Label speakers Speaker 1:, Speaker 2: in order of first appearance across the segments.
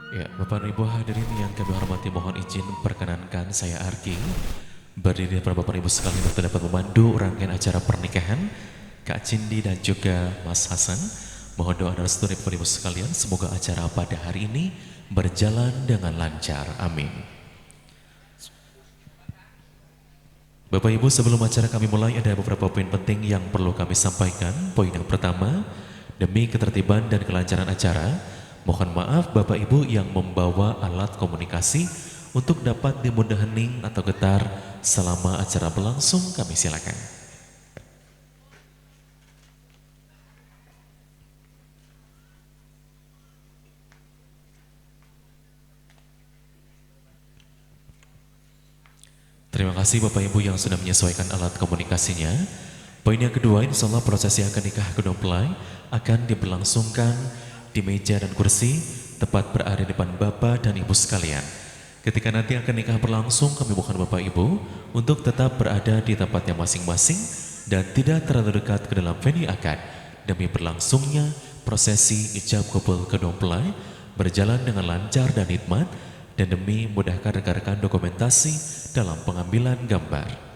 Speaker 1: Ya, Bapak dan Ibu hadirin yang kami hormati, mohon izin perkenankan saya Arki berdiri di depan Bapak dan Ibu sekalian untuk dapat memandu rangkaian acara pernikahan Kak Cindi dan juga Mas Hasan. Mohon doa dan restu dari Bapak dan Ibu sekalian, semoga acara pada hari ini berjalan dengan lancar. Amin. Bapak Ibu, sebelum acara kami mulai ada beberapa poin penting yang perlu kami sampaikan. Poin yang pertama, demi ketertiban dan kelancaran acara, mohon maaf Bapak Ibu yang membawa alat komunikasi untuk dapat dimudah hening atau getar selama acara berlangsung, kami silakan. Terima kasih Bapak Ibu yang sudah menyesuaikan alat komunikasinya. Poin yang kedua, insya Allah prosesi akad nikah kedua mempelai akan diberlangsungkan di meja dan kursi tepat berada di depan Bapak dan Ibu sekalian. Ketika nanti akan nikah berlangsung, kami mohon Bapak Ibu untuk tetap berada di tempatnya masing-masing dan tidak terlalu dekat ke dalam venue akad demi berlangsungnya prosesi ijab kabul kedua mempelai berjalan dengan lancar dan hikmat dan demi mudahkan rekan-rekan dokumentasi dalam pengambilan gambar.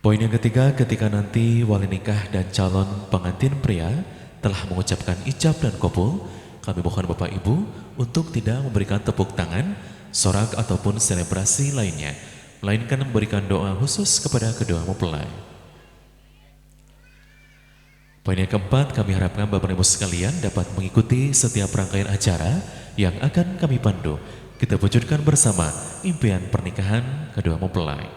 Speaker 1: Poin yang ketiga, ketika nanti wali nikah dan calon pengantin pria telah mengucapkan ijab dan kabul, kami mohon Bapak Ibu untuk tidak memberikan tepuk tangan, sorak ataupun selebrasi lainnya, melainkan memberikan doa khusus kepada kedua mempelai. Poin yang keempat, kami harapkan Bapak Ibu sekalian dapat mengikuti setiap rangkaian acara yang akan kami pandu. Kita wujudkan bersama impian pernikahan kedua mempelai.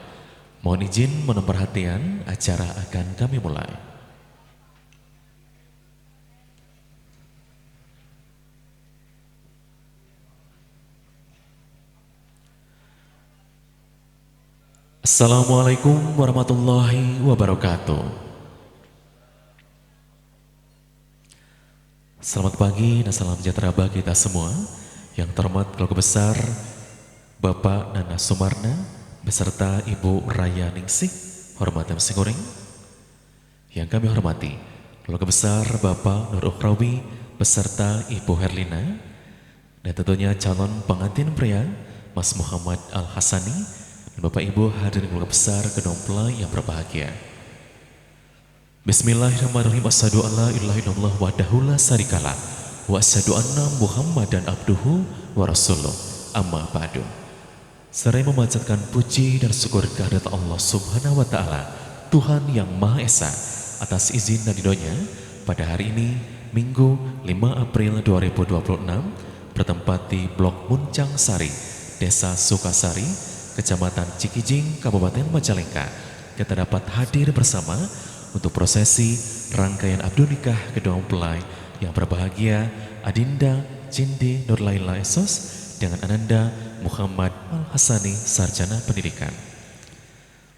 Speaker 1: Mohon izin mohon perhatian, acara akan kami mulai. Assalamualaikum warahmatullahi wabarakatuh. Selamat pagi dan salam sejahtera bagi kita semua. Yang terhormat Keluarga Besar Bapak Nana Sumarna beserta Ibu Raya Ningsih, hormat dan singgoring. Yang kami hormati Keluarga Besar Bapak Nur Ukhrawi beserta Ibu Herlina, dan tentunya calon pengantin pria Mas Muhammad Al-Hasani, dan Bapak Ibu hadirin keluarga besar kedua mempelai yang berbahagia. Bismillahirrahmanirrahim. Asyhadu an la ilaha illallah wahdahu la syarikalah wa asyhadu anna Muhammadan abduhu wa rasuluh. Amma ba'du. Seraya memanjatkan puji dan syukur kehadirat Allah Subhanahu wa taala, Tuhan yang Maha Esa, atas izin dan ridhonya pada hari ini Minggu 5 April 2026 bertempat di Blok Muncang Sari, Desa Sukasari, Kecamatan Cikijing, Kabupaten Majalengka. Kita dapat hadir bersama untuk prosesi rangkaian akad nikah kedua mempelai yang berbahagia Adinda Cindi Nurlaila Esos dengan Ananda Muhammad Al-Hasani, Sarjana Pendidikan.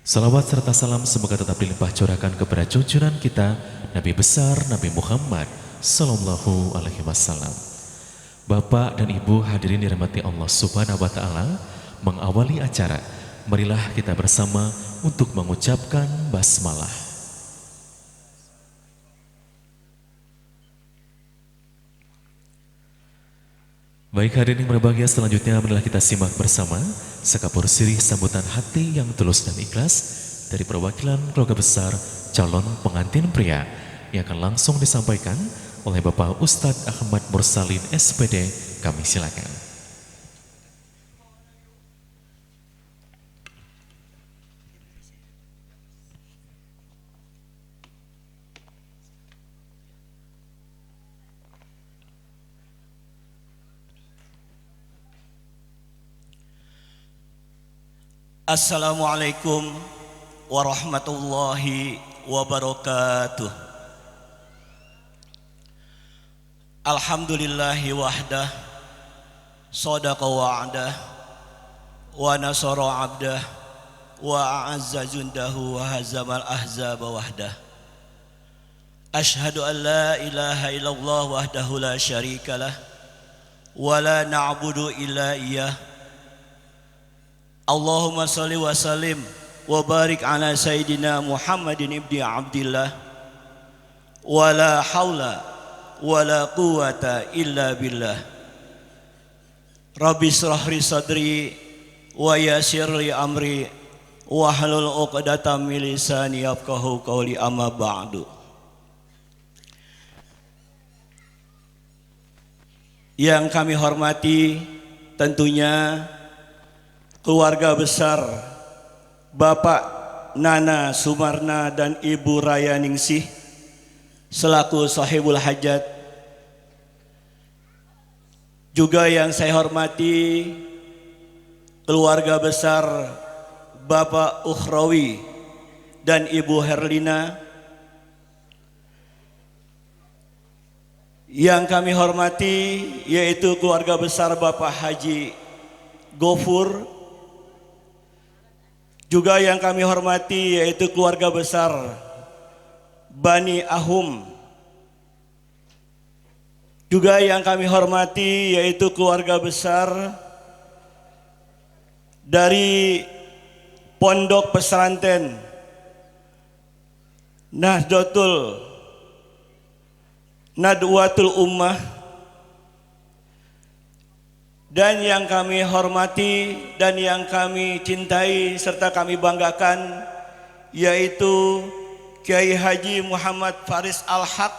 Speaker 1: Salawat serta salam semoga tetap dilimpah curahkan kepada junjungan kita Nabi besar Nabi Muhammad Sallallahu Alaihi Wasallam. Bapak dan Ibu hadirin dirahmati Allah Subhanahu Wa Taala, mengawali acara, marilah kita bersama untuk mengucapkan basmalah. Baik hadirin yang berbahagia, selanjutnya marilah kita simak bersama sekapur sirih sambutan hati yang tulus dan ikhlas dari perwakilan keluarga besar calon pengantin pria yang akan langsung disampaikan oleh Bapak Ustadz Ahmad Mursalin SPD. Kami silakan.
Speaker 2: Assalamualaikum warahmatullahi wabarakatuh. Alhamdulillahi wahdah, sadaqa wa'dah, wa nasara abdah, wa a'azza jundahu, wa hazamal ahzaba wahdah. Ashhadu an la ilaha illallah wahdahu la syarikalah, wa la na'budu illa iyah. Allahumma salli wa sallim wa barik ala Sayyidina Muhammadin ibni Abdillah wa la hawla wa la quwwata illa billah. Rabbi shrah li sadri wa yassir li amri wahlul 'uqdatam min lisani yafqahu qawli, amma ba'du. Yang kami hormati tentunya keluarga besar Bapak Nana Sumarna dan Ibu Raya Ningsih selaku sahibul hajat. Juga yang saya hormati keluarga besar Bapak Ukhrawi dan Ibu Herlina. Yang kami hormati yaitu keluarga besar Bapak Haji Gofur. Juga yang kami hormati yaitu keluarga besar Bani Ahum. Juga yang kami hormati yaitu keluarga besar dari Pondok Pesantren Nadwatul Ummah. Dan yang kami hormati dan yang kami cintai serta kami banggakan yaitu Kiai Haji Muhammad Faris Al-Haq.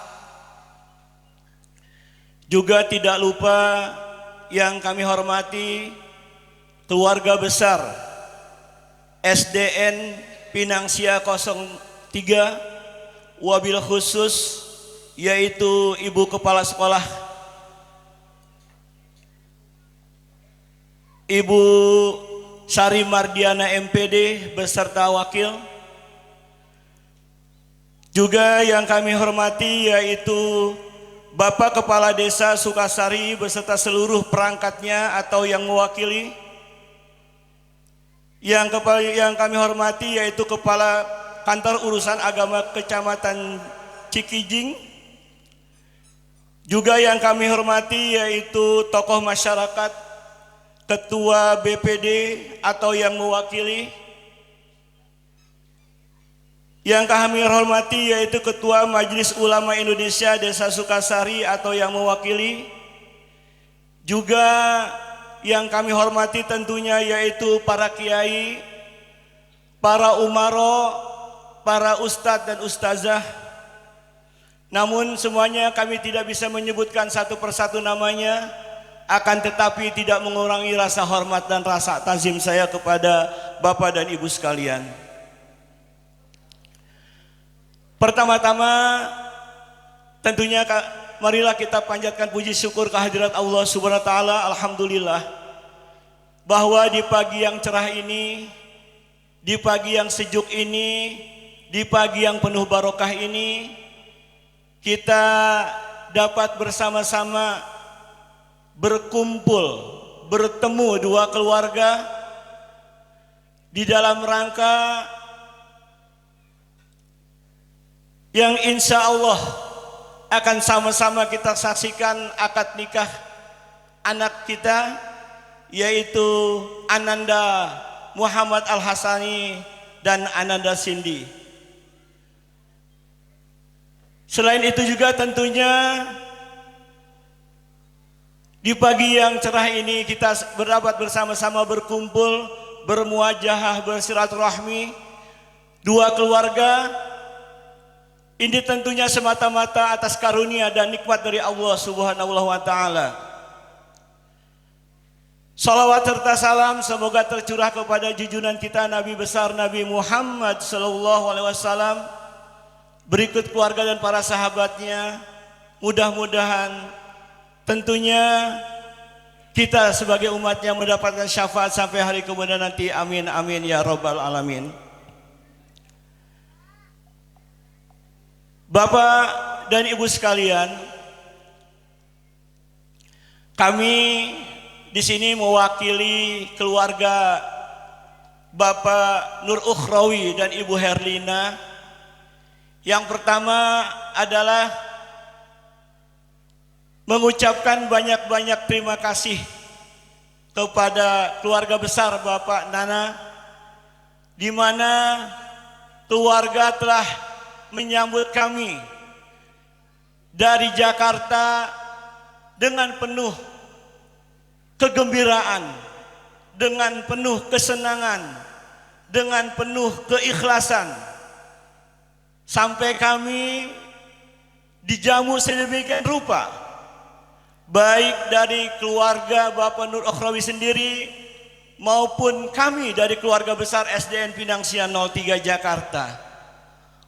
Speaker 2: Juga tidak lupa yang kami hormati keluarga besar SDN Pinangsia 03, wabil khusus yaitu Ibu Kepala Sekolah Ibu Sari Mardiana MPD beserta wakil. Juga yang kami hormati yaitu Bapak Kepala Desa Sukasari beserta seluruh perangkatnya atau yang mewakili. Yang kami hormati yaitu Kepala Kantor Urusan Agama Kecamatan Cikijing. Juga yang kami hormati yaitu tokoh masyarakat, Ketua BPD atau yang mewakili. Yang kami hormati yaitu Ketua Majelis Ulama Indonesia Desa Sukasari atau yang mewakili. Juga yang kami hormati tentunya yaitu para kiai, para umaro, para ustadz dan ustazah. Namun semuanya kami tidak bisa menyebutkan satu persatu namanya, akan tetapi tidak mengurangi rasa hormat dan rasa tazim saya kepada Bapak dan Ibu sekalian. Pertama-tama tentunya marilah kita panjatkan puji syukur kehadirat Allah Subhanahu wa taala. Alhamdulillah bahwa di pagi yang cerah ini, di pagi yang sejuk ini, di pagi yang penuh barokah ini, kita dapat bersama-sama berkumpul, bertemu dua keluarga di dalam rangka yang insya Allah akan sama-sama kita saksikan akad nikah anak kita, yaitu Ananda Muhammad Al-Hasani dan Ananda Cindy. Selain itu juga tentunya di pagi yang cerah ini kita dapat bersama-sama berkumpul, bermuajahah, bersilaturahmi dua keluarga. Ini tentunya semata-mata atas karunia dan nikmat dari Allah Subhanahu wa taala. Salawat serta salam semoga tercurah kepada junjungan kita Nabi besar Nabi Muhammad sallallahu alaihi wasallam, berikut keluarga dan para sahabatnya. Mudah-mudahan tentunya kita sebagai umatnya mendapatkan syafaat sampai hari kemudian nanti. Amin amin ya rabbal alamin. Bapak dan Ibu sekalian, kami di sini mewakili keluarga Bapak Nur Ukhrawi dan Ibu Herlina. Yang pertama adalah mengucapkan banyak-banyak terima kasih kepada keluarga besar Bapak Nana, di mana keluarga telah menyambut kami dari Jakarta dengan penuh kegembiraan, dengan penuh kesenangan, dengan penuh keikhlasan, sampai kami dijamu sedemikian rupa, baik dari keluarga Bapak Nur Ukhrawi sendiri maupun kami dari keluarga besar SDN Pinangsia 03 Jakarta.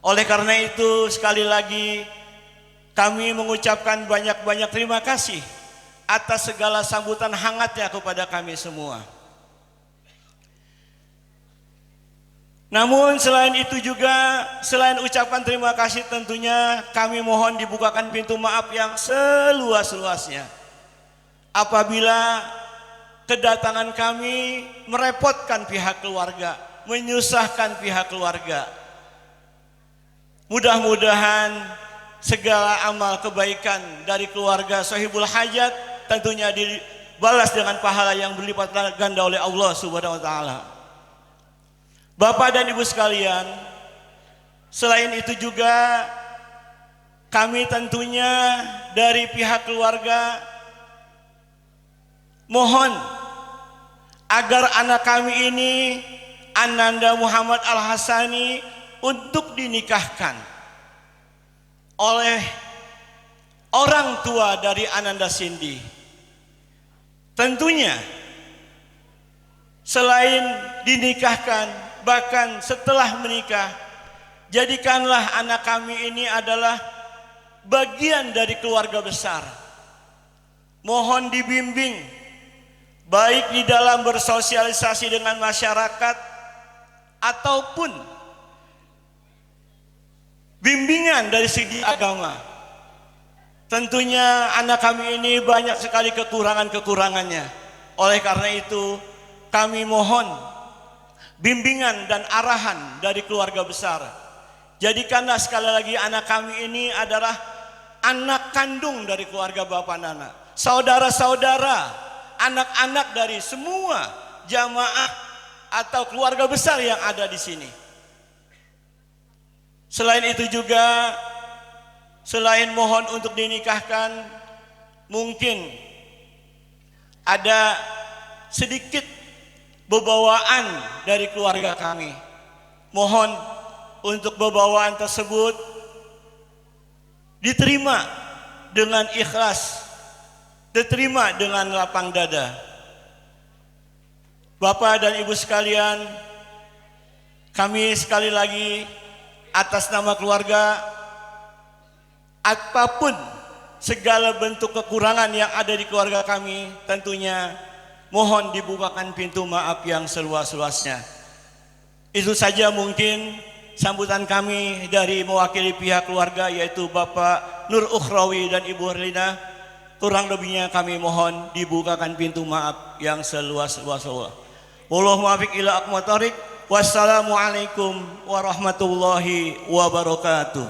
Speaker 2: Oleh karena itu sekali lagi kami mengucapkan banyak-banyak terima kasih atas segala sambutan hangatnya kepada kami semua. Namun selain itu juga, selain ucapan terima kasih tentunya kami mohon dibukakan pintu maaf yang seluas-luasnya apabila kedatangan kami merepotkan pihak keluarga, menyusahkan pihak keluarga. Mudah-mudahan segala amal kebaikan dari keluarga Sohibul Hajat tentunya dibalas dengan pahala yang berlipat ganda oleh Allah Subhanahu wa taala. Bapak dan Ibu sekalian, selain itu juga kami tentunya dari pihak keluarga mohon agar anak kami ini Ananda Muhammad Al-Hasani untuk dinikahkan oleh orang tua dari Ananda Cindy. Tentunya selain dinikahkan, bahkan setelah menikah, jadikanlah anak kami ini adalah bagian dari keluarga besar. Mohon dibimbing baik di dalam bersosialisasi dengan masyarakat ataupun bimbingan dari segi agama. Tentunya anak kami ini banyak sekali kekurangan-kekurangannya. Oleh karena itu kami mohon bimbingan dan arahan dari keluarga besar. Jadikanlah sekali lagi anak kami ini adalah anak kandung dari keluarga Bapak Nana, saudara-saudara, anak-anak dari semua jamaah atau keluarga besar yang ada di sini. Selain itu juga, selain mohon untuk dinikahkan, mungkin ada sedikit bebawaan dari keluarga kami. Mohon untuk bebawaan tersebut diterima dengan ikhlas, diterima dengan lapang dada. Bapak dan Ibu sekalian, kami sekali lagi atas nama keluarga, apapun segala bentuk kekurangan yang ada di keluarga kami, tentunya mohon dibukakan pintu maaf yang seluas-luasnya. Itu saja mungkin sambutan kami dari mewakili pihak keluarga, yaitu Bapak Nur Ukhrawi dan Ibu Herlina. Kurang lebihnya kami mohon dibukakan pintu maaf yang seluas-luasnya. Wallahu muwaffiq ila aqwamit thoriq. Wassalamualaikum warahmatullahi wabarakatuh.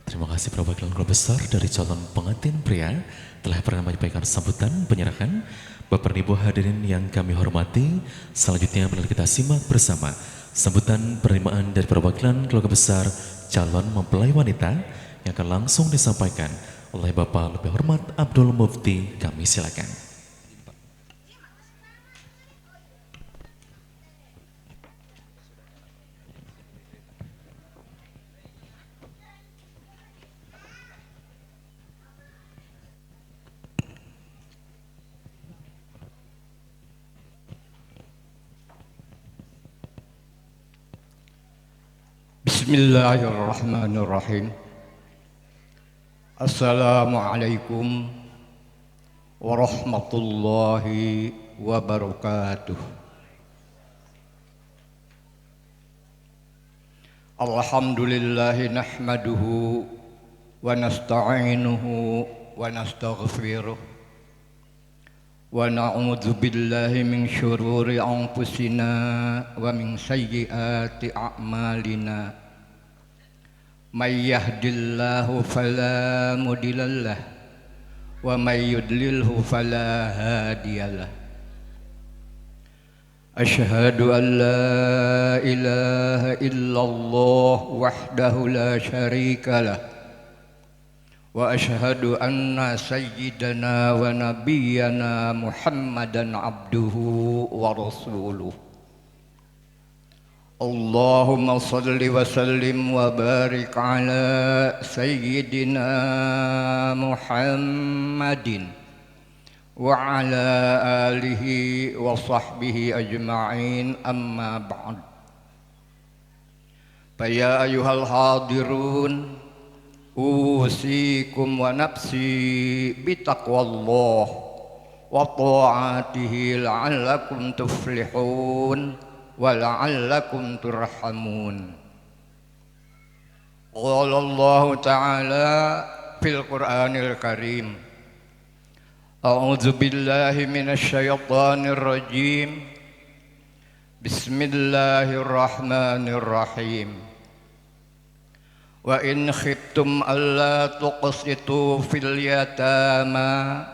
Speaker 1: Terima kasih perwakilan keluarga besar dari calon pengantin pria telah pernah menyampaikan sambutan penyerahan. Bapak dan Ibu hadirin yang kami hormati, selanjutnya mari kita simak bersama sambutan penerimaan dari perwakilan keluarga besar calon mempelai wanita yang akan langsung disampaikan oleh Bapak Lebih Hormat Abdul Mufti. Kami silakan.
Speaker 3: Bismillahirrahmanirrahim. Assalamualaikum warahmatullahi wabarakatuh. Alhamdulillahi nahmaduhu wa nasta'inuhu wa nastaghfiruh wa na'udzu billahi min syururi anfusina wa min sayyiati a'malina. May yahdillahu fala mudhillalah wa may yudlilhu fala hadiyalah. أشهد أن لا إله إلا الله وحده لا شريك له وأشهد أن سيدنا ونبينا محمدا عبده ورسوله اللهم صل وسلم وبارك على سيدنا محمد وعلى آله وصحبه أجمعين أما بعد فيا أيها الحاضرون أوصيكم ونفسي بتقوى الله وطاعته لعلكم تفلحون ولعلكم ترحمون قال الله تعالى في القرآن الكريم أعوذ بالله من الشيطان الرجيم بسم الله الرحمن الرحيم وإن خفتم ألا تقسطوا في اليتامى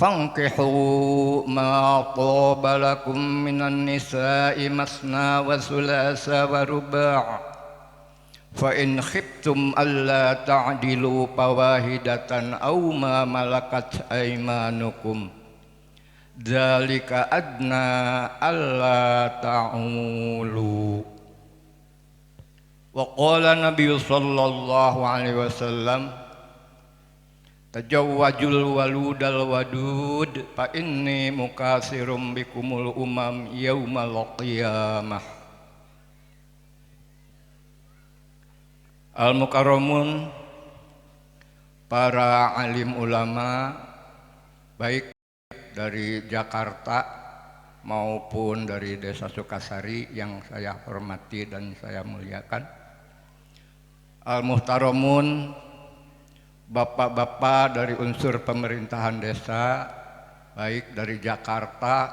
Speaker 3: فانكحوا ما طاب لكم من النساء مثنى وثلاث ورباع فإن خفتم ألا تعدلوا فواحدة أو ما ملكت أيمانكم ذلك أدنى ألا تعولوا وقال النبي صلى الله عليه وسلم تزوجوا الولود الودود فإني مكاثر بكم الأمم يوم القيامة. Al-Mukarramun, para alim ulama baik dari Jakarta maupun dari Desa Sukasari yang saya hormati dan saya muliakan, Al-Muhtaramun, bapak-bapak dari unsur pemerintahan desa baik dari Jakarta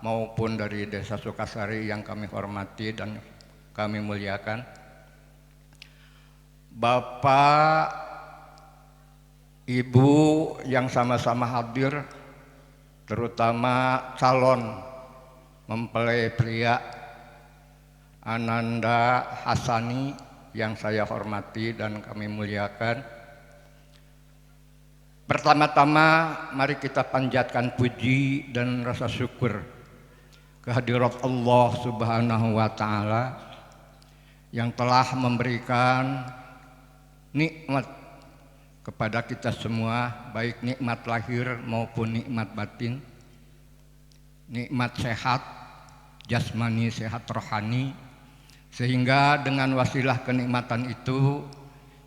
Speaker 3: maupun dari Desa Sukasari yang kami hormati dan kami muliakan, Bapak, Ibu yang sama-sama hadir, terutama calon mempelai pria Ananda Hasani yang saya hormati dan kami muliakan. Pertama-tama mari kita panjatkan puji dan rasa syukur kehadirat Allah Subhanahu wa Ta'ala yang telah memberikan nikmat kepada kita semua, baik nikmat lahir maupun nikmat batin, nikmat sehat jasmani, sehat rohani, sehingga dengan wasilah kenikmatan itu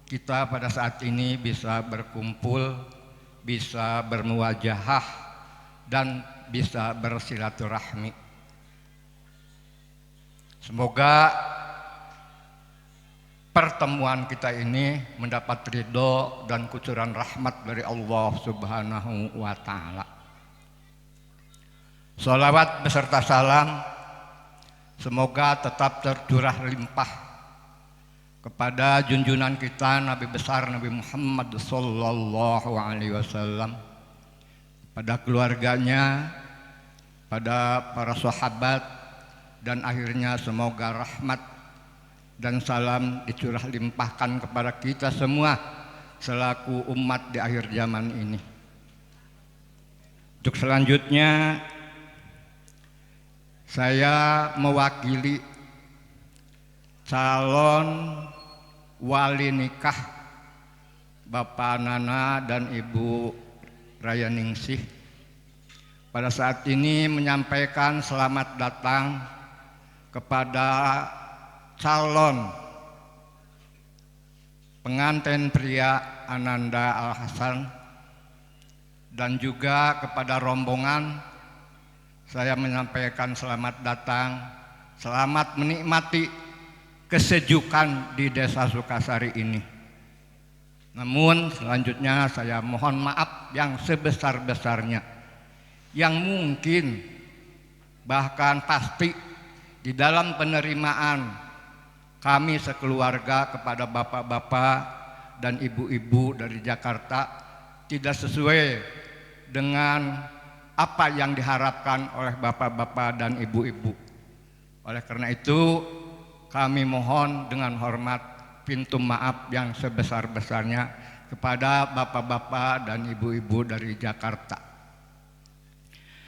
Speaker 3: kita pada saat ini bisa berkumpul, bisa bermuwajahah dan bisa bersilaturahmi. Semoga pertemuan kita ini mendapat ridho dan kucuran rahmat dari Allah Subhanahu wa Ta'ala. Salawat beserta salam semoga tetap tercurah limpah kepada junjungan kita Nabi besar Nabi Muhammad sallallahu alaihi wasallam, pada keluarganya, pada para sahabat, dan akhirnya semoga rahmat dan salam dicurah limpahkan kepada kita semua selaku umat di akhir zaman ini. Untuk selanjutnya saya mewakili calon wali nikah Bapak Nana dan Ibu Raya Ningsih pada saat ini menyampaikan selamat datang kepada calon pengantin pria Ananda Al-Hasan dan juga kepada rombongan saya menyampaikan selamat datang, selamat menikmati kesejukan di Desa Sukasari ini. Namun selanjutnya saya mohon maaf yang sebesar-besarnya, yang mungkin bahkan pasti di dalam penerimaan kami sekeluarga kepada bapak-bapak dan ibu-ibu dari Jakarta tidak sesuai dengan apa yang diharapkan oleh bapak-bapak dan ibu-ibu. Oleh karena itu kami mohon dengan hormat pintu maaf yang sebesar-besarnya kepada bapak-bapak dan ibu-ibu dari Jakarta.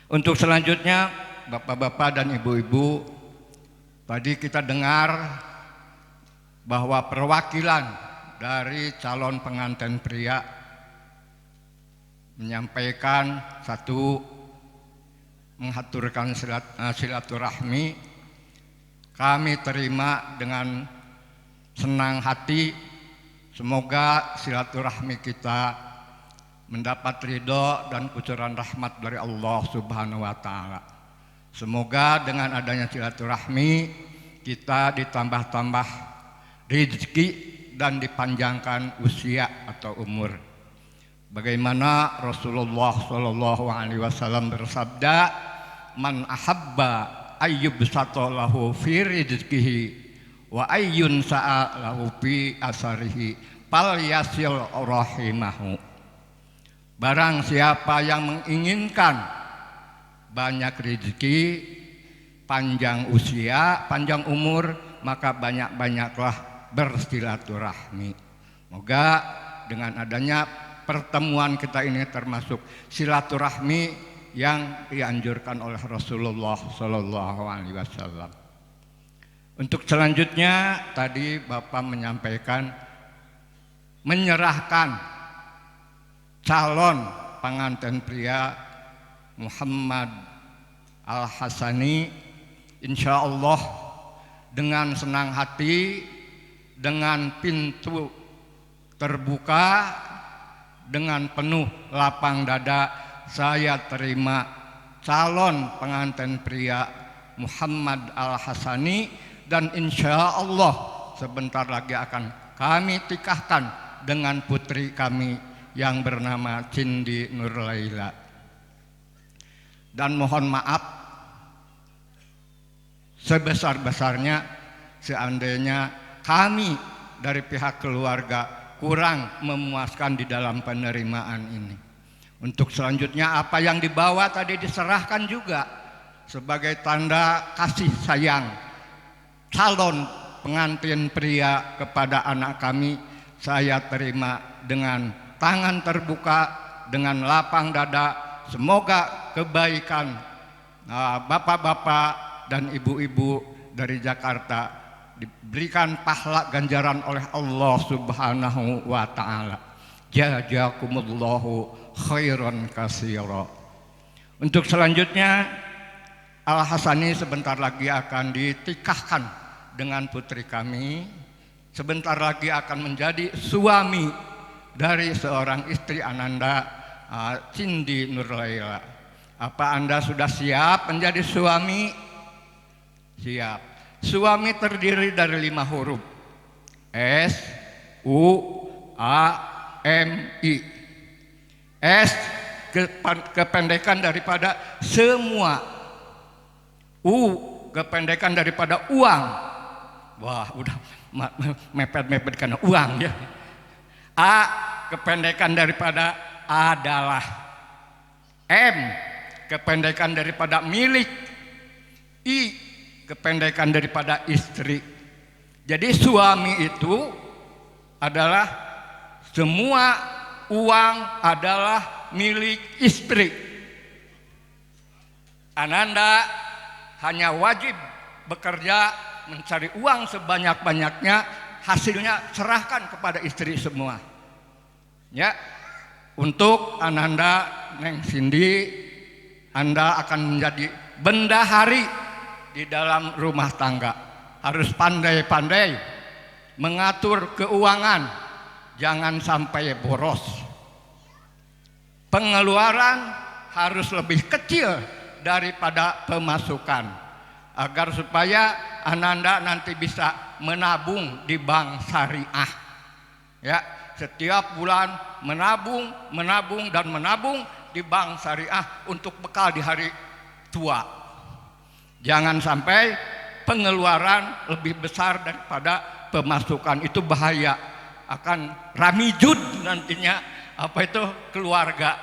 Speaker 3: Untuk selanjutnya bapak-bapak dan ibu-ibu, tadi kita dengar bahwa perwakilan dari calon pengantin pria menyampaikan satu, mengaturkan silaturahmi. Kami terima dengan senang hati. Semoga silaturahmi kita mendapat ridho dan kucuran rahmat dari Allah Subhanahu wa Ta'ala. Semoga dengan adanya silaturahmi kita ditambah-tambah rezeki dan dipanjangkan usia atau umur. Bagaimana Rasulullah SAW bersabda, "Man ahabba ayyubsata lahu fi rizqihi wa ayyun sa'a lahu fi asarihi fal yasil rahimahu." Barang siapa yang menginginkan banyak rezeki, panjang usia, panjang umur, maka banyak-banyaklah bersilaturahmi. Moga dengan adanya pertemuan kita ini termasuk silaturahmi yang dianjurkan oleh Rasulullah SAW. Untuk selanjutnya tadi Bapak menyampaikan menyerahkan calon pengantin pria Muhammad Al-Hasani, insya Allah dengan senang hati, dengan pintu terbuka, dengan penuh lapang dada, saya terima calon pengantin pria Muhammad Al-Hasani, dan insya Allah sebentar lagi akan kami tikahkan dengan putri kami yang bernama Cindy Nurlaila. Dan mohon maaf sebesar-besarnya seandainya kami dari pihak keluarga kurang memuaskan di dalam penerimaan ini. Untuk selanjutnya apa yang dibawa tadi diserahkan juga sebagai tanda kasih sayang calon pengantin pria kepada anak kami. Saya terima dengan tangan terbuka, dengan lapang dada. Semoga kebaikan bapak-bapak dan ibu-ibu dari Jakarta diberikan pahala ganjaran oleh Allah Subhanahu wa Ta'ala. Jazakumullahu khairan katsira. Untuk selanjutnya Al-Hasani sebentar lagi akan ditikahkan dengan putri kami. Sebentar lagi akan menjadi suami dari seorang istri Ananda, Cindy Nurlaila. Apa Anda sudah siap menjadi suami? Siap. Suami terdiri dari 5 huruf. S, U, A, M, I. S kependekan daripada semua. U kependekan daripada uang. Wah, udah mepet-mepet karena uang ya. A kependekan daripada adalah. M kependekan daripada milik. I kependekan daripada istri. Jadi suami itu adalah semua uang adalah milik istri. Ananda hanya wajib bekerja mencari uang sebanyak-banyaknya, hasilnya serahkan kepada istri semua. Ya, untuk Ananda, Neng Cindy, Anda akan menjadi bendahari di dalam rumah tangga. Harus pandai-pandai mengatur keuangan, jangan sampai boros. Pengeluaran harus lebih kecil daripada pemasukan, agar supaya Ananda nanti bisa menabung di bank syariah. Ya, setiap bulan menabung di bank syariah untuk bekal di hari tua. Jangan sampai pengeluaran lebih besar daripada pemasukan, itu bahaya, akan ramijud nantinya keluarga.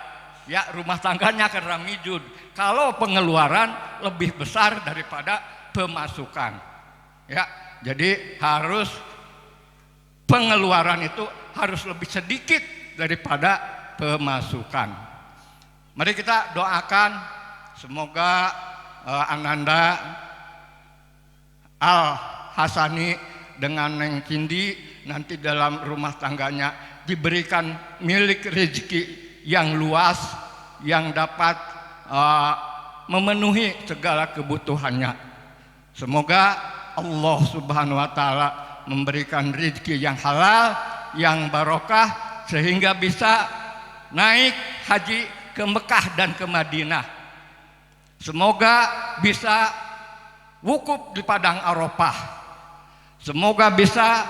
Speaker 3: Ya, rumah tangganya akan ramijud. kalau pengeluaran lebih besar daripada pemasukan. Ya, jadi harus pengeluaran itu harus lebih sedikit daripada pemasukan. Mari kita doakan semoga Ananda Al Hasani dengan Neng Cindi nanti dalam rumah tangganya diberikan milik rezeki yang luas yang dapat memenuhi segala kebutuhannya. Semoga Allah Subhanahu wa taala memberikan rezeki yang halal, yang barokah sehingga bisa naik haji ke Mekah dan ke Madinah. Semoga bisa wukuf di padang Arafah. Semoga bisa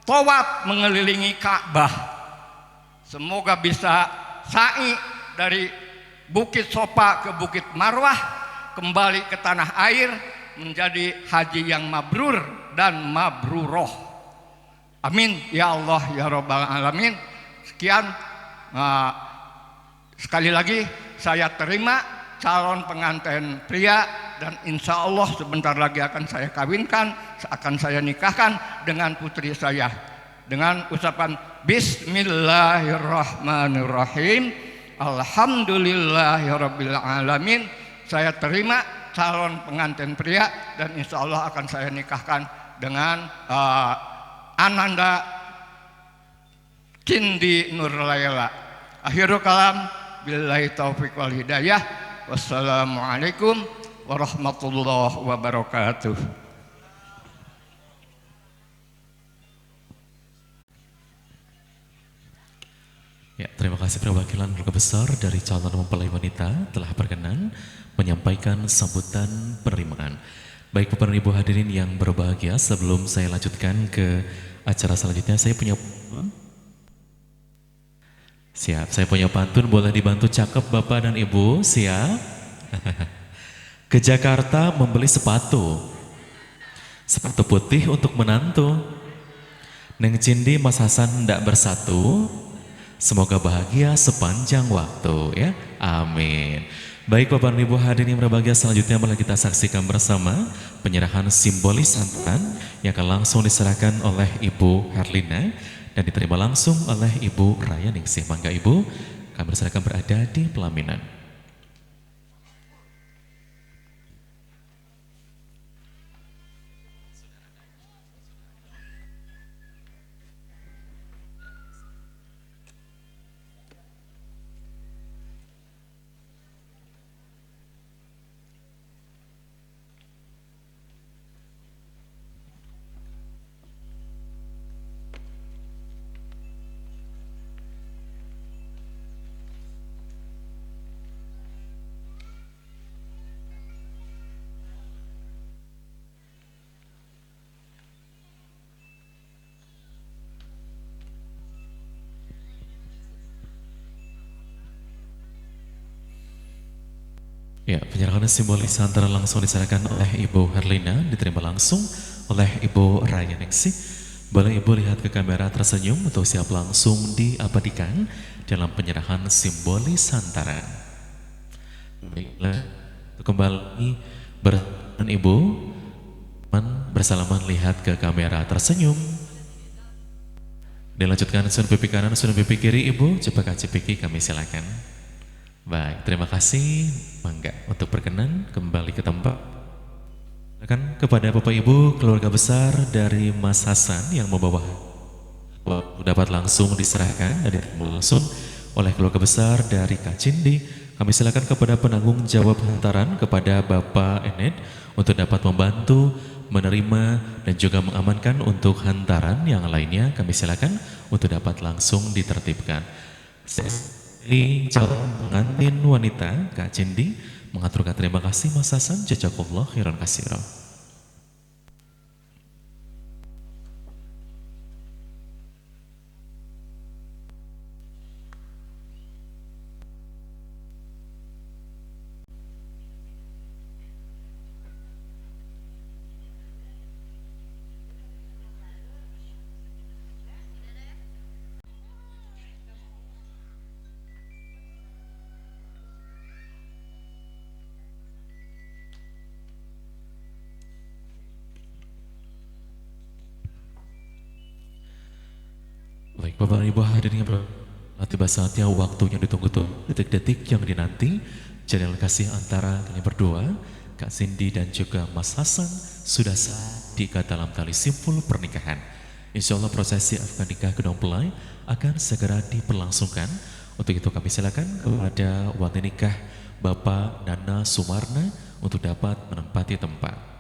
Speaker 3: tawaf mengelilingi Ka'bah. Semoga bisa sa'i dari Bukit Sofa ke Bukit Marwah, kembali ke tanah air menjadi haji yang mabrur dan mabruroh. Amin ya Allah ya Rabbal Alamin. Sekian, sekali lagi saya terima calon pengantin pria dan insya Allah sebentar lagi akan saya kawinkan, akan saya nikahkan dengan putri saya dengan ucapan Bismillahirrahmanirrahim. Alhamdulillahirabbil alamin. Saya terima calon pengantin pria dan insya Allah akan saya nikahkan dengan Ananda Cindi Nurlaila. Akhirul kalam, billahi taufiq wal hidayah. Wassalamualaikum warahmatullahi wabarakatuh.
Speaker 1: Ya, terima kasih perwakilan keluarga besar dari calon mempelai wanita telah berkenan menyampaikan sambutan penerimaan. Baik Bapak dan Ibu hadirin yang berbahagia, sebelum saya lanjutkan ke acara selanjutnya, saya punya saya punya pantun, boleh dibantu cakep Bapak dan Ibu? Siap? Ke Jakarta membeli sepatu putih untuk menantu. Neng Cindi Mas Hasan hendak bersatu. Semoga bahagia sepanjang waktu ya. Amin. Baik Bapak dan Ibu hadirin yang berbahagia, selanjutnya mari kita saksikan bersama penyerahan simbolis santunan yang akan langsung diserahkan oleh Ibu Herlina dan diterima langsung oleh Ibu Raya Ningsih. Mangga Ibu, kami serahkan berada di pelaminan. Ya, penyerahan simbolis antara langsung diserahkan oleh Ibu Herlina, diterima langsung oleh Ibu Raya Ningsih. Boleh Ibu lihat ke kamera tersenyum untuk siap langsung diabadikan dalam penyerahan simbolis hantaran. Baiklah, kembali bersama Ibu, bersalaman lihat ke kamera tersenyum. Dilanjutkan sun pipi kanan, sun pipi kiri Ibu, coba kaci pipi kami silakan. Baik, terima kasih. Mangga untuk berkenan kembali ke tempat. Silakan kepada Bapak Ibu keluarga besar dari Mas Hasan yang membawa dapat langsung diserahkan dan langsung oleh keluarga besar dari Kak Cindi. Kami silakan kepada penanggung jawab hantaran kepada Bapak Ened untuk dapat membantu menerima dan juga mengamankan untuk hantaran yang lainnya. Kami silakan untuk dapat langsung ditertibkan. Calon pengantin wanita Kak Cindi mengaturkan terima kasih Mas Hasan, jazakallah khairan katsira. Bapak Ibu hadirin yang berbahagia, tiba saatnya waktunya ditunggu-tunggu, detik-detik yang dinanti, jalan kasih antara kalian berdua, Kak Cindy dan juga Mas Hasan sudah sah diikat dalam tali simpul pernikahan. Insya Allah prosesi akad nikah kedua mempelai akan segera diberlangsungkan. Untuk itu kami silakan kepada wali nikah Bapak Nana Sumarna untuk dapat menempati tempat.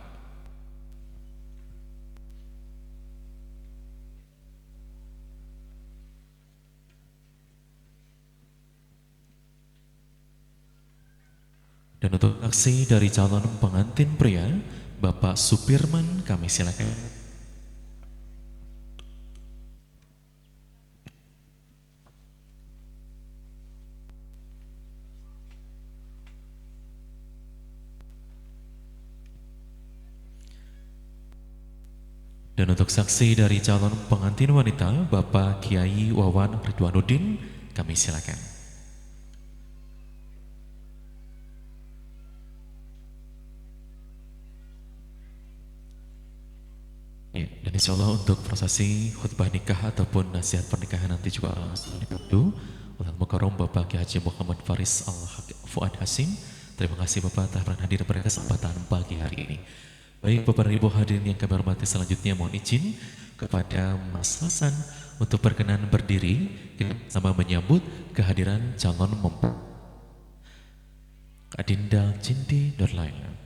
Speaker 1: Dan untuk aksi dari calon pengantin pria, Bapak Supirman, kami silakan. Dan untuk saksi dari calon pengantin wanita, Bapak Kiai Wawan Ridwanuddin, kami silakan. Ya, dan insya Allah untuk prosesi khutbah nikah ataupun nasihat pernikahan nanti juga dibantu oleh Mukarram Bapak Kiai Haji Muhammad Faris Al-Fuad Hasim. Terima kasih Bapak telah hadir pada kesempatan pagi hari ini. Baik Bapak dan Ibu hadirin yang kami hormati, selanjutnya mohon izin kepada Mas Hasan untuk berkenan berdiri kita sama menyambut kehadiran calon mempelai Adinda Cindy Nurlaila.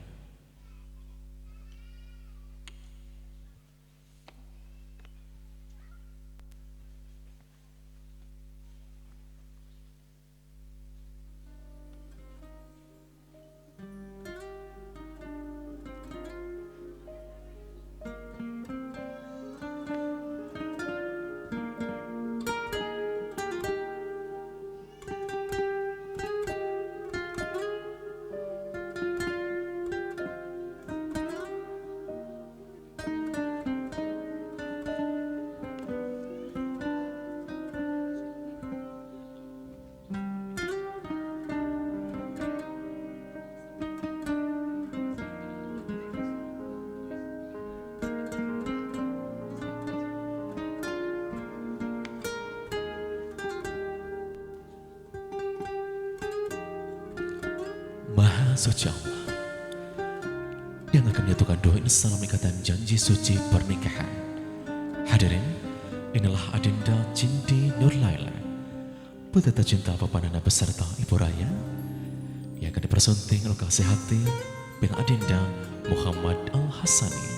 Speaker 1: Maha Suci Allah yang akan menyatukan doa salam ikatan janji suci pernikahan. Hadirin, inilah Adinda Cindy Nurlaila, putra tercinta Bapak Nana beserta Ibu Raya yang akan dipersunting oleh kasih hati bin Adinda Muhammad Al-Hasani,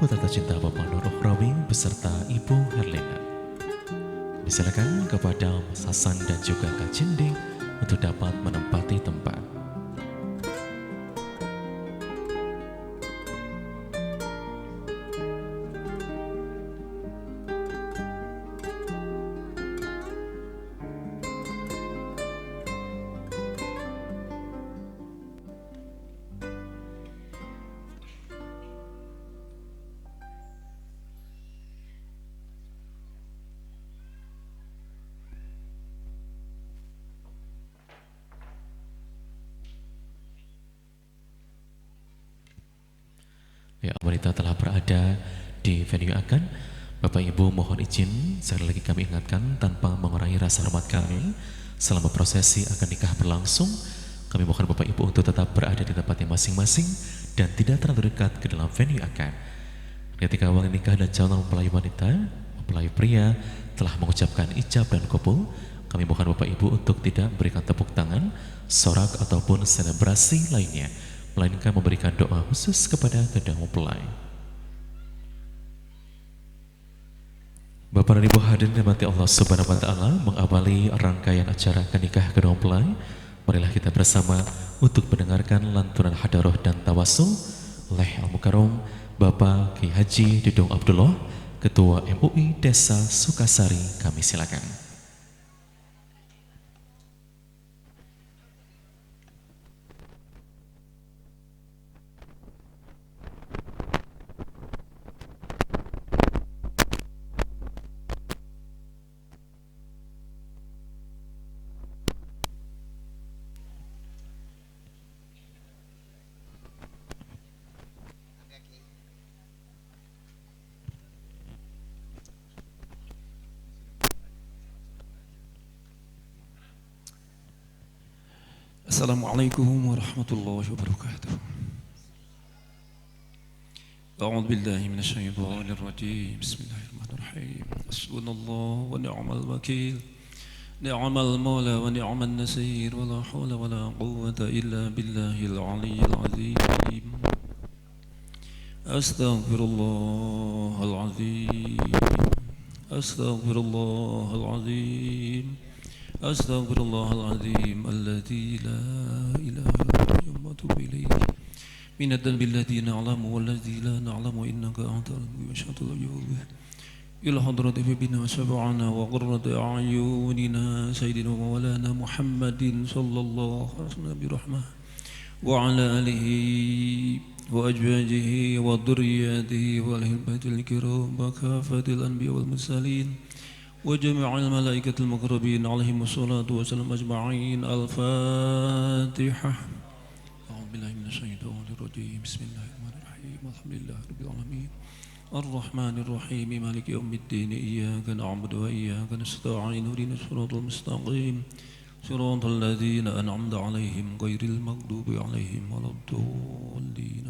Speaker 1: putra tercinta Bapak Nur Ukhrawi beserta Ibu Herlina. Disilakan kepada Mas Hasan dan juga Kak Cindy untuk dapat menempati tempat. Ya, wanita telah berada di venue akan. Bapak Ibu mohon izin, sekali lagi kami ingatkan tanpa mengurangi rasa hormat kami selama prosesi akan nikah berlangsung. Kami mohon Bapak Ibu untuk tetap berada di tempatnya masing-masing dan tidak terlalu dekat ke dalam venue akan. Ketika wali nikah dan calon mempelai wanita, mempelai pria telah mengucapkan ijab dan kabul, kami mohon Bapak Ibu untuk tidak memberikan tepuk tangan, sorak ataupun selebrasi lainnya, melainkan memberikan doa khusus kepada kedua mempelai. Bapak dan Ibu hadirin dirahmati Allah Subhanahu wa taala, mengawali rangkaian acara akad nikah kedua mempelai, marilah kita bersama untuk mendengarkan lantunan hadaroh dan tawasul oleh Al-Mukarram Bapak Kiai Haji Dudung Abdullah, Ketua MUI Desa Sukasari. Kami silakan.
Speaker 4: Assalamualaikum warahmatullahi wabarakatuh. A'udzu billahi minasyaitonir rajim. Bismillahirrahmanirrahim. Hasbunallahu wa ni'mal wakil. Ni'mal maula wa ni'man nasir. Wa la haula wa la quwwata illa billahil aliyyil azim. Astaghfirullahal azim. Astaghfirullahal azim. Astaghfirullahaladzim alladzi la ilaha illa huwa atubu ilaih min adh-dhanbi alladzi na'lamu walladzi la na'lamu innaka antal mushahidul ghuyub ila hadrati bina sab'ana wa qurrati a'yunina sayyidina wa maulana Muhammadin sallallahu alaihi wasallam bi rahmah wa ala alihi wa azwajihi wa dhurriyyatihi wa ahli baitil kiram wa kafatil anbiya wal mursalin وجميع الملائكة المقربين عليهم الصلاة والسلام أجمعين. الفاتحة. أعوذ بالله من الشيطان الرجيم. بسم الله الرحمن الرحيم. الحمد لله رب العالمين الرحمن الرحيم مالك يوم الدين إياك نعبد وإياك نستعين اهدنا الصراط المستقيم صراط الذين أنعمت عليهم غير المغضوب عليهم ولا الضالين.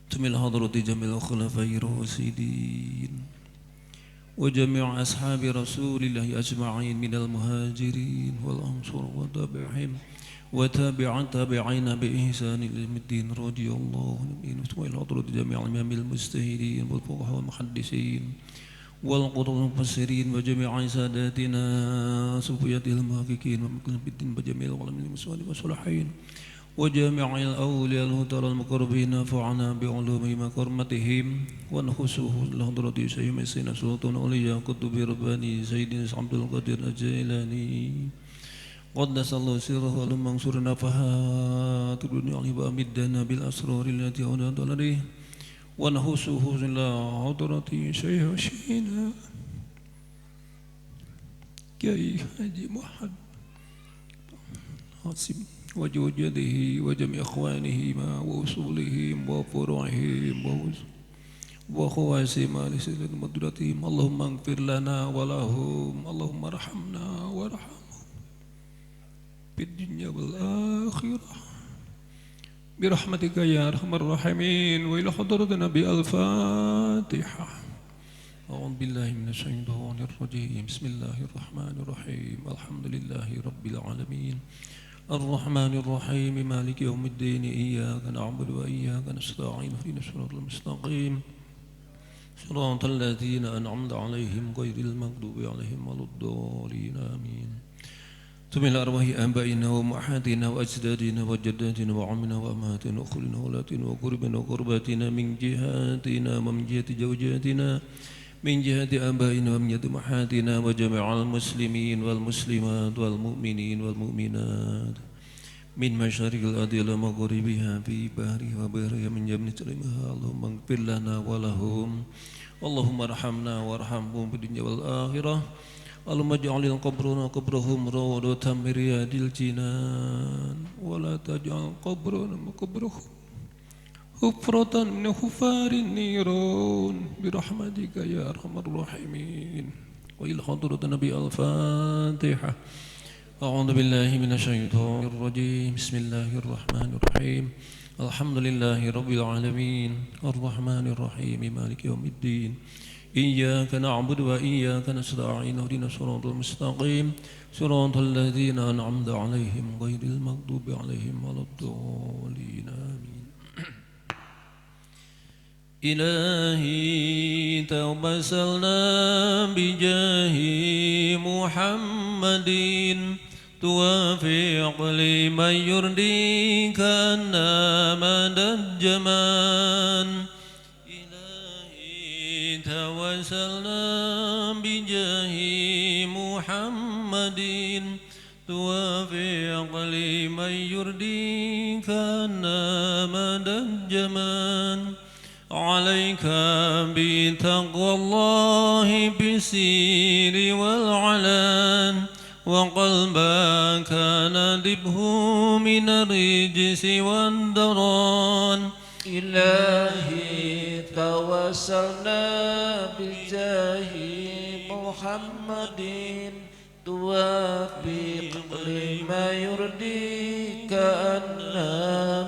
Speaker 4: تمل حضرة جميع الخلفاء الراشدين وجميع أصحاب رسول الله أجمعين من المهاجرين والأنصار وتابعين بإحسان إلى يوم الدين رضي الله عنهم وإلى حضرة جميع الإمام المجتهدين والفقهاء والمحدثين والقضاة المفسرين وجميع ساداتنا صوفية المحققين ومكلم بالدين وجميع العلماء المسلمين والصالحين وجميع الأولياء الهدى المقربين نفعنا بعلومهم وكرمتهم ونخصه لحضرة سيدنا سيدنا سلطان أولياء قطب رباني سيدنا عبد القادر الجيلاني قدس الله سره ولم منصور نفحات الدنيا عليه وأمدنا بالأسرار التي أودت عليه ونخصه إلى حضرة شيخنا كي حاجي محمد حاسم وجوده وجميع إخوانهم وأصولهم وفروعهم وخواسم لسلة مدرتهم. اللهم اغفر لنا ولهم. اللهم ارحمنا وارحمهم في الدنيا والآخرة برحمتك يا أرحم الراحمين. وإلى حضرة النبي الفاتحة. أعوذ بالله من الشيطان الرجيم. بسم الله الرحمن الرحيم. الحمد لله رب العالمين الرحمن الرحيم مالك يوم الدين إياك نعبد وإياك نستعين اهدنا الصراط المستقيم صراط الذين أنعمت عليهم غير المغضوب عليهم ولا الضالين آمين. ثم إلى أرواح آبائنا وأمهاتنا وأجدادنا وجداتنا وعمنا وأمهاتنا وأخوالنا وأولادنا وقربنا وقرباتنا من جهاتنا ومن جهة زوجاتنا من جهة آبائنا ومن جهة أمهاتنا وجميع المسلمين والمسلمات والمؤمنين والمؤمنات من مشارق الأرض إلى مغربها في بحرها وبحرها من جميع سلمها. اللهم اغفر لنا ولهم. اللهم ارحمنا وارحمهم في الدنيا والآخرة. اللهم اجعل قبرنا قبرهم روضة من رياض الجنان ولا تجعل قبرنا قبرهم حفرة من حفار النيران برحمتك يا أرحم الراحمين. وإلى حضرة النبي الفاتحة. أعوذ بالله من الشيطان الرجيم. بسم الله الرحمن الرحيم. الحمد لله رب العالمين الرحمن الرحيم مالك يوم الدين إياك نعبد وإياك نستعين اهدنا الصراط المستقيم صراط الذين أنعمت عليهم غير المغضوب عليهم ولا الضالين آمين. إلهي توسلنا بجاه محمد توافق لمن يرضيك أن مدى الجمال. إلهي توسلنا بجاه محمد توافق لمن يرضيك أن مدى الجمال. عليك بتقوى الله بالسير والعلان وقلبك ندبه من الرجس والدران.
Speaker 5: إلهي توسلنا بجاه محمد توافق لما يرضيك أن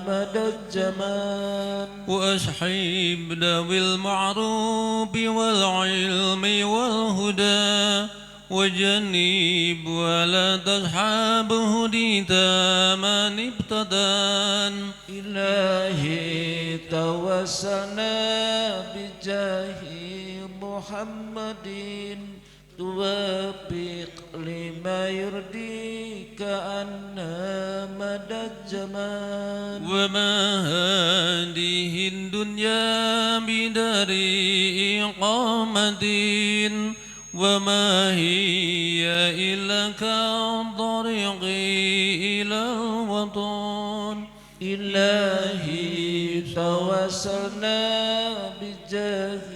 Speaker 5: مدى الزمان
Speaker 4: وأصحبنا بالمعروف والعلم والهدى وجنب ولا تصحاب هديت من ابتدان
Speaker 5: إلهي توسلنا بجاه محمد توافق لما يرضيك أن مدى الزمان
Speaker 4: وما هذه الدنيا بدار إقامة وما هي إلا كالطريق إلى الوطن
Speaker 5: إلهي توسلنا بجاه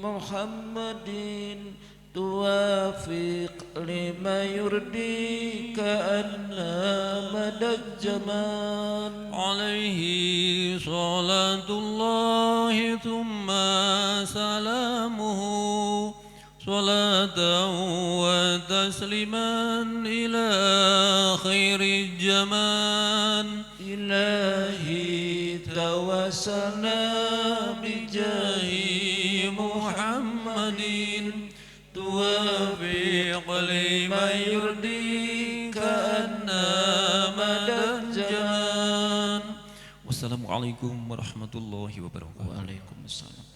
Speaker 5: محمد توافق لما يرضيك أن مدى الزمان
Speaker 4: عليه صلاة الله ثم سلامه صلاة وتسليما إلى خير الجمال
Speaker 5: إلهي توسلنا بجاه
Speaker 4: محمد توافق لما يرضيك أن مدى الجمال. Wassalamualaikum warahmatullahi wabarakatuh.
Speaker 5: Waalaikumsalam.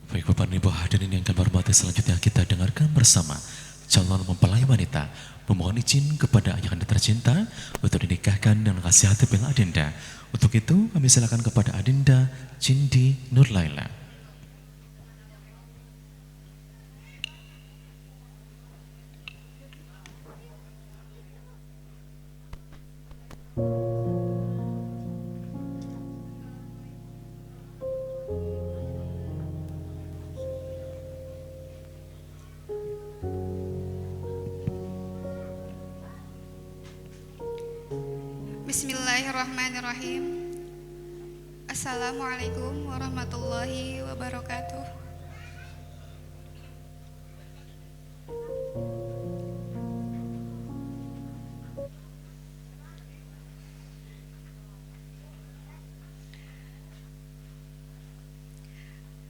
Speaker 1: Baik Bapak Ibu hadirin yang kami hormati, selanjutnya kita dengarkan bersama calon mempelai wanita memohon izin kepada ayah anda tercinta untuk dinikahkan dengan kasih hati bila Adinda. Untuk itu kami silakan kepada Adinda Cindy Nurlaila.
Speaker 6: Bismillahirrahmanirrahim. Assalamualaikum warahmatullahi wabarakatuh.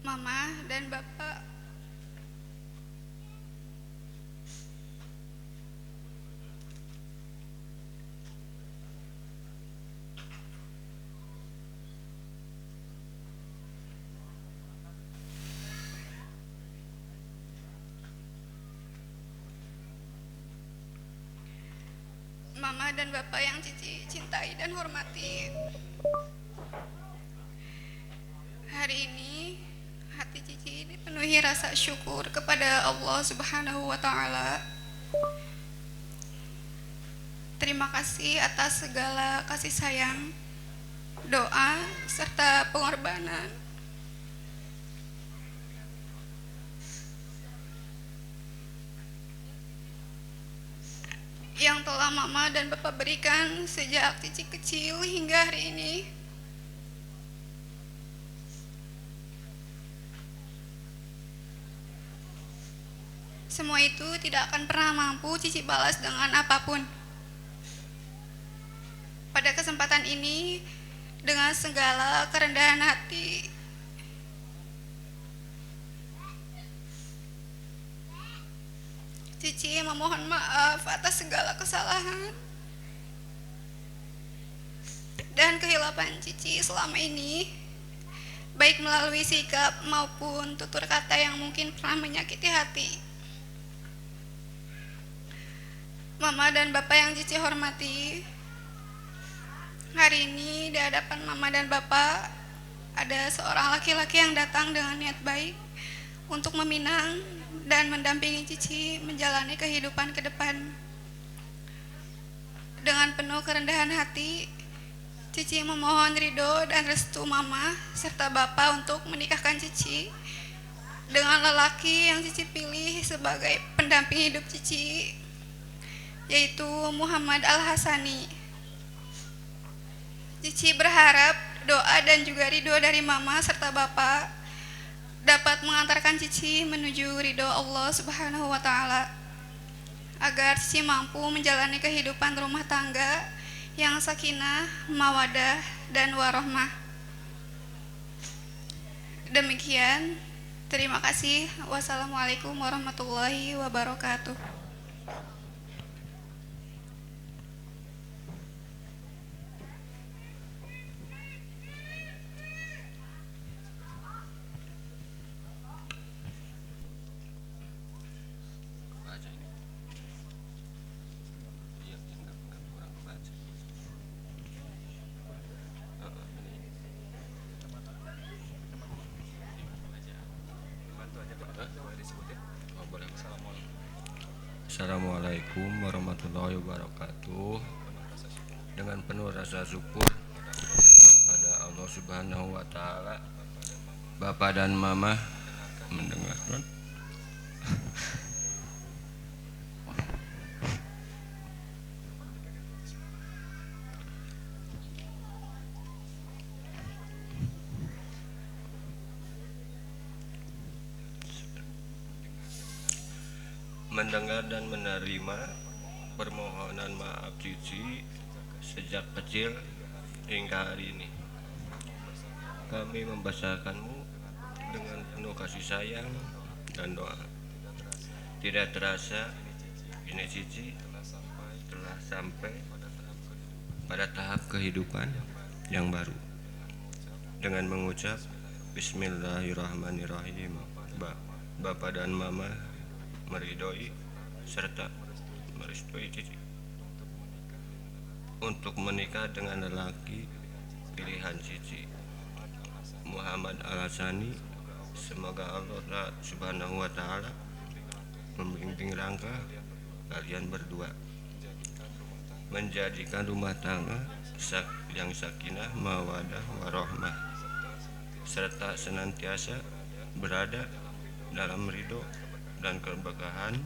Speaker 6: Mama dan Bapak, Mama dan Bapak yang Cici cintai dan hormati. Hari ini hati Cici dipenuhi rasa syukur kepada Allah Subhanahu wa taala. Terima kasih atas segala kasih sayang, doa serta pengorbanan yang telah Mama dan Bapak berikan sejak Cici kecil hingga hari ini. Semua itu tidak akan pernah mampu Cici balas dengan apapun. Pada kesempatan ini, dengan segala kerendahan hati, Cici memohon maaf atas segala kesalahan dan kehilapan Cici selama ini, baik melalui sikap maupun tutur kata yang mungkin pernah menyakiti hati. Mama dan Bapak yang Cici hormati, Hari ini di hadapan Mama dan Bapak ada seorang laki-laki yang datang dengan niat baik untuk meminang dan mendampingi Cici menjalani kehidupan ke depan. Dengan penuh kerendahan hati, Cici memohon ridho dan restu Mama serta Bapak untuk menikahkan Cici dengan lelaki yang Cici pilih sebagai pendamping hidup Cici, yaitu Muhammad Al-Hasani. Cici berharap doa dan juga ridho dari Mama serta Bapak dapat mengantarkan Cici menuju ridho Allah Subhanahu wa Ta'ala, agar Cici mampu menjalani kehidupan rumah tangga yang sakinah, mawadah, dan warohmah. Demikian, terima kasih. Wassalamualaikum warahmatullahi wabarakatuh.
Speaker 7: Assalamualaikum warahmatullahi wabarakatuh. Dengan penuh rasa syukur kepada Allah Subhanahu wa Ta'ala, Bapak dan Mama mendengarkan dan menerima permohonan maaf Cici sejak kecil hingga hari ini. Kami membesarkanmu dengan penuh kasih sayang dan doa. Tidak terasa ini Cici telah sampai pada tahap kehidupan yang baru. Dengan mengucap Bismillahirrahmanirrahim, Bapak dan Mama meridhoi serta merestui Cici untuk menikah dengan lelaki pilihan Cici, Muhammad Al-Hasani. Semoga Allah Subhanahu wa Ta'ala membimbing langkah kalian berdua, menjadikan rumah tangga yang sakinah, mawadah, warohmah, serta senantiasa berada dalam ridho dan keberkahan